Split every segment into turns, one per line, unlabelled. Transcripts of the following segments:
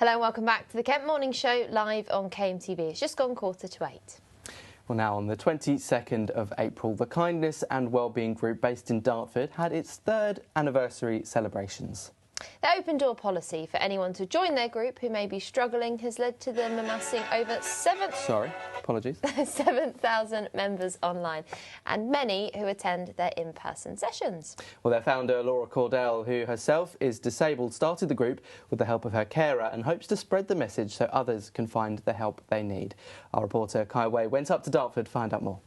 Hello and welcome back to the Kent Morning Show live on KMTV. It's just gone 8:15.
Well, now on the 22nd of April, the Kindness and Wellbeing Group based in Dartford had its 3rd anniversary celebrations. The
open door policy for anyone to join their group who may be struggling has led to them amassing over 7,000 members online and many who attend their in-person sessions.
Well, their founder, Laura Cordell, who herself is disabled, started the group with the help of her carer and hopes to spread the message so others can find the help they need. Our reporter, Kai Way, went up to Dartford to find out more.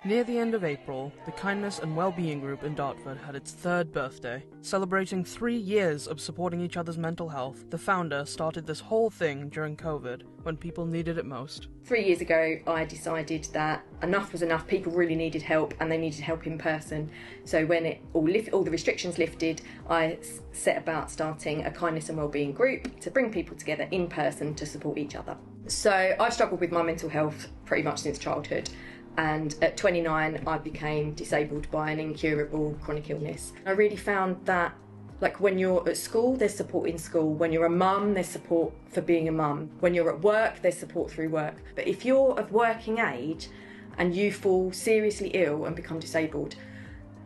Near the end of April, the Kindness and Wellbeing Group in Dartford had its 3rd birthday. Celebrating 3 years of supporting each other's mental health, the founder started this whole thing during COVID, when people needed it most.
3 years ago, I decided that enough was enough. People really needed help, and they needed help in person. So when all the restrictions lifted, I set about starting a Kindness and Wellbeing Group to bring people together in person to support each other. So I've struggled with my mental health pretty much since childhood. And at 29, I became disabled by an incurable chronic illness. I really found that, like, when you're at school, there's support in school. When you're a mum, there's support for being a mum. When you're at work, there's support through work. But if you're of working age and you fall seriously ill and become disabled,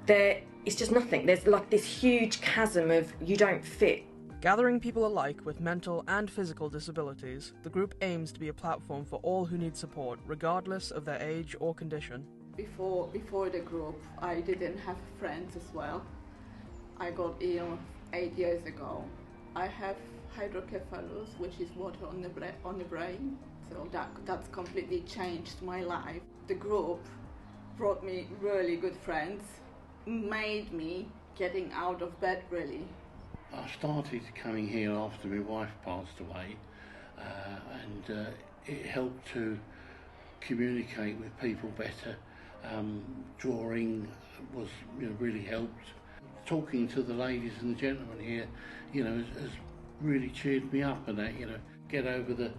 it's just nothing. There's like this huge chasm of you don't fit.
Gathering people alike with mental and physical disabilities, the group aims to be a platform for all who need support, regardless of their age or condition.
Before the group, I didn't have friends as well. I got ill 8 years ago. I have hydrocephalus, which is water on the brain, so that's completely changed my life. The group brought me really good friends, made me getting out of bed really.
I started coming here after my wife passed away, and it helped to communicate with people better. Drawing was, really helped. Talking to the ladies and the gentlemen here, has really cheered me up, and that, get over the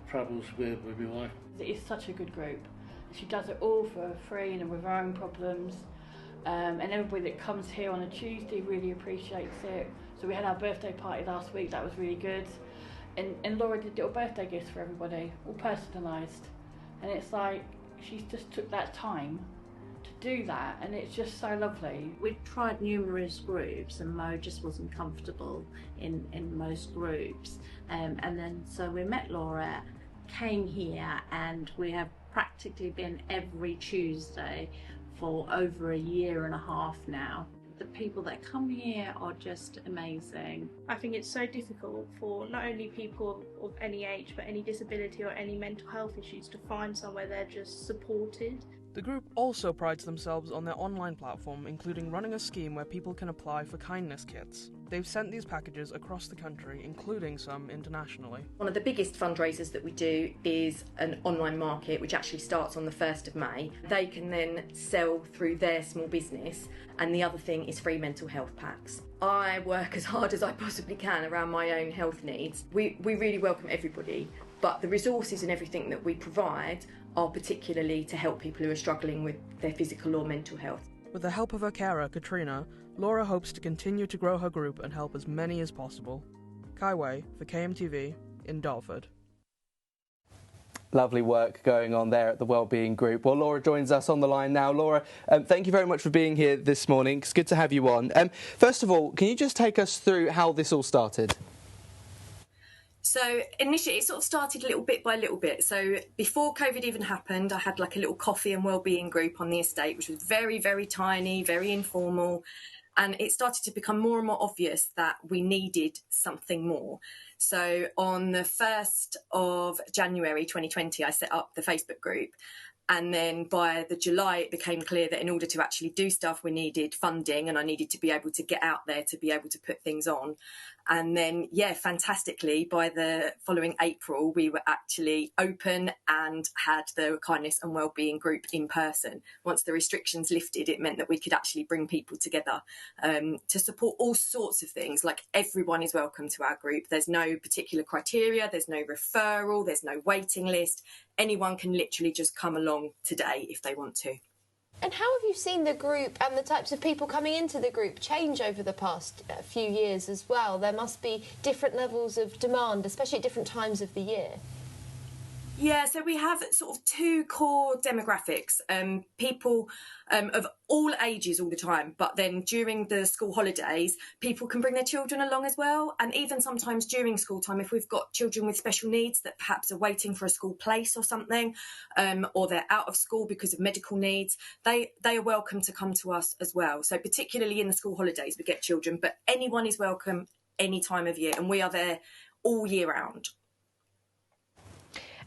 troubles with my wife.
It is such a good group. She does it all for free and with her own problems. And everybody that comes here on a Tuesday really appreciates it. So we had our birthday party last week, that was really good. And Laura did little birthday gifts for everybody, all personalised. And it's like, she's just took that time to do that, and it's just so lovely.
We'd tried numerous groups and Mo just wasn't comfortable in most groups. And then so we met Laura, came here, and we have practically been every Tuesday for over 1.5 years now. The people that come here are just amazing.
I think it's so difficult for not only people of any age but any disability or any mental health issues to find somewhere they're just supported.
The group also prides themselves on their online platform, including running a scheme where people can apply for kindness kits. They've sent these packages across the country, including some internationally.
One of the biggest fundraisers that we do is an online market, which actually starts on the 1st of May. They can then sell through their small business, and the other thing is free mental health packs. I work as hard as I possibly can around my own health needs. We really welcome everybody, but the resources and everything that we provide are particularly to help people who are struggling with their physical or mental health.
With the help of her carer, Katrina, Laura hopes to continue to grow her group and help as many as possible. Kai Way for KMTV in Dartford.
Lovely work going on there at the Wellbeing Group. Well, Laura joins us on the line now. Laura, thank you very much for being here this morning. It's good to have you on. First of all, can you just take us through how this all started?
So initially it sort of started little bit by little bit. So before COVID even happened, I had like a little coffee and wellbeing group on the estate, which was very, very tiny, very informal. And it started to become more and more obvious that we needed something more. So on the 1st of January 2020, I set up the Facebook group. And then by the July, it became clear that in order to actually do stuff, we needed funding, and I needed to be able to get out there to be able to put things on. And then, yeah, fantastically, by the following April, we were actually open and had the Kindness and Wellbeing Group in person. Once the restrictions lifted, it meant that we could actually bring people together to support all sorts of things. Like, everyone is welcome to our group. There's no particular criteria, there's no referral, there's no waiting list. Anyone can literally just come along today if they want to.
And how have you seen the group and the types of people coming into the group change over the past few years as well? There must be different levels of demand, especially at different times of the year.
Yeah, so we have sort of two core demographics, people of all ages all the time, but then during the school holidays, people can bring their children along as well. And even sometimes during school time, if we've got children with special needs that perhaps are waiting for a school place or something, or they're out of school because of medical needs, they are welcome to come to us as well. So particularly in the school holidays, we get children, but anyone is welcome any time of year, and we are there all year round.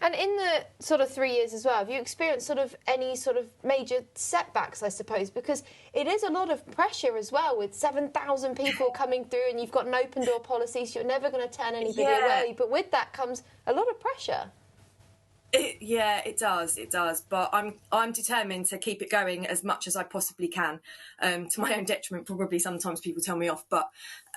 And in the sort of 3 years as well, have you experienced sort of any sort of major setbacks, I suppose? Because it is a lot of pressure as well, with 7,000 people coming through, and you've got an open door policy, so you're never going to turn anybody away. But with that comes a lot of pressure.
It does. But I'm determined to keep it going as much as I possibly can, to my own detriment. Probably sometimes people tell me off, but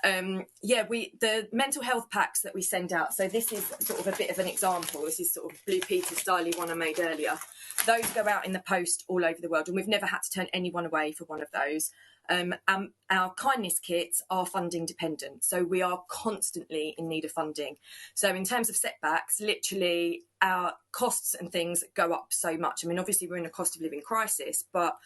the mental health packs that we send out. So this is sort of a bit of an example. This is sort of Blue Peter style one I made earlier. Those go out in the post all over the world, and we've never had to turn anyone away for one of those. Our kindness kits are funding dependent, so we are constantly in need of funding. So in terms of setbacks, literally our costs and things go up so much. I mean, obviously we're in a cost of living crisis, but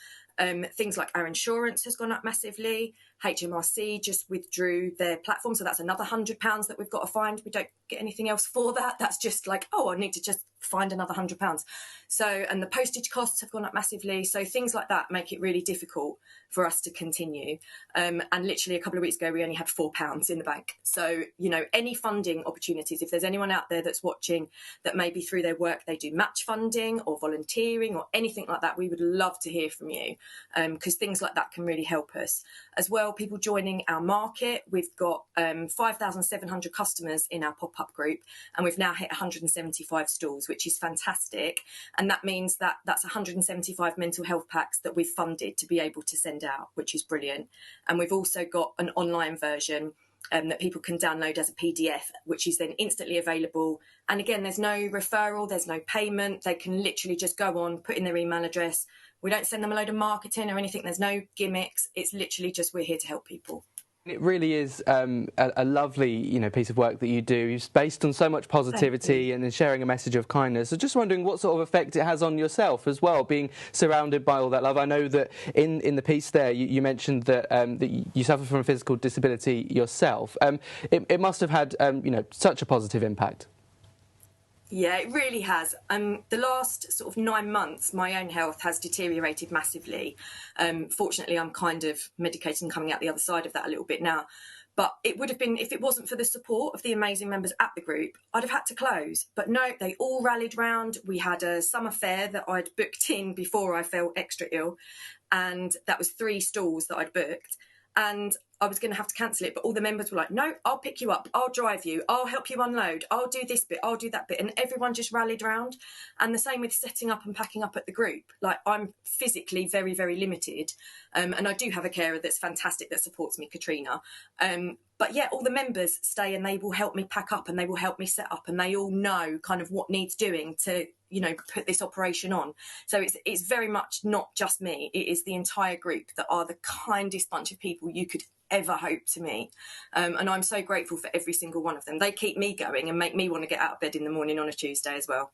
things like our insurance has gone up massively. HMRC just withdrew their platform, so that's another £100 that we've got to find. We don't get anything else for that. That's just like, I need to just find another £100. So, and the postage costs have gone up massively. So things like that make it really difficult for us to continue. And literally a couple of weeks ago, we only had £4 in the bank. So, any funding opportunities, if there's anyone out there that's watching that maybe through their work they do match funding or volunteering or anything like that, we would love to hear from you, because things like that can really help us. As well, people joining our market, we've got 5,700 customers in our pop-up group, and we've now hit 175 stalls, which is fantastic. And that means that that's 175 mental health packs that we've funded to be able to send out, which is brilliant. And we've also got an online version that people can download as a PDF, which is then instantly available. And again, there's no referral, there's no payment. They can literally just go on, put in their email address. We don't send them a load of marketing or anything. There's no gimmicks. It's literally just, we're here to help people.
It really is a lovely, piece of work that you do. It's based on so much positivity and then sharing a message of kindness. So just wondering what sort of effect it has on yourself as well, being surrounded by all that love. I know that in the piece there, you mentioned that that you suffer from a physical disability yourself. It must have had, such a positive impact.
Yeah, it really has. The last sort of 9 months, my own health has deteriorated massively. Fortunately, I'm kind of medicated and coming out the other side of that a little bit now. But it would have been, if it wasn't for the support of the amazing members at the group, I'd have had to close. But no, they all rallied round. We had a summer fair that I'd booked in before I felt extra ill. And that was 3 stalls that I'd booked. And I was going to have to cancel it, but all the members were like, no, I'll pick you up, I'll drive you, I'll help you unload, I'll do this bit, I'll do that bit. And everyone just rallied round. And the same with setting up and packing up at the group. Like, I'm physically very, very limited. And I do have a carer that's fantastic that supports me, Katrina. But yeah, all the members stay and they will help me pack up and they will help me set up, and they all know kind of what needs doing to, put this operation on. So it's very much not just me. It is the entire group that are the kindest bunch of people you could ever hope to meet. And I'm so grateful for every single one of them. They keep me going and make me want to get out of bed in the morning on a Tuesday as well.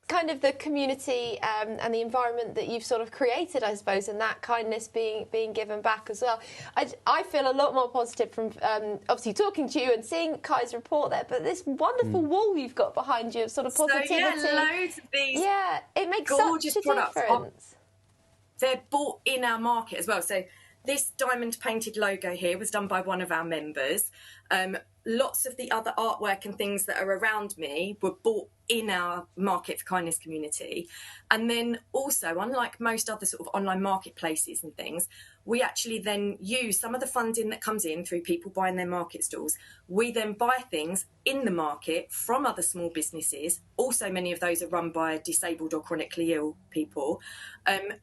Kind of the community and the environment that you've sort of created, I suppose, and that kindness being given back as well. I feel a lot more positive from obviously talking to you and seeing Kai's report there, but this wonderful wall you've got behind you of sort of positivity.
So yeah, loads of these
it makes
gorgeous
such a
products.
difference.
They're bought in our market as well. So this diamond painted logo here was done by one of our members. Lots of the other artwork and things that are around me were bought in our Market for Kindness community. And then also, unlike most other sort of online marketplaces and things, we actually then use some of the funding that comes in through people buying their market stalls. We then buy things in the market from other small businesses. Also, many of those are run by disabled or chronically ill people.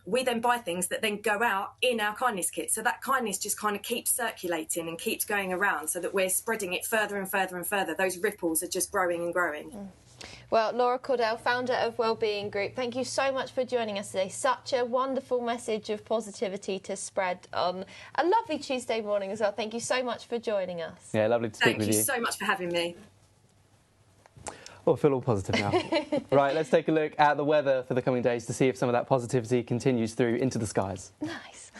We then buy things that then go out in our kindness kit. So that kindness just kind of keeps circulating and keeps going around, so that we're spreading it further and further and further. Those ripples are just growing and growing.
Well, Laura Cordell, founder of Wellbeing Group, thank you so much for joining us today. Such a wonderful message of positivity to spread on a lovely Tuesday morning as well. Thank you so much for joining us.
Yeah, lovely to speak with you.
Thank you so much for having me.
Oh, I feel all positive now. Right, let's take a look at the weather for the coming days to see if some of that positivity continues through into the skies.
Nice.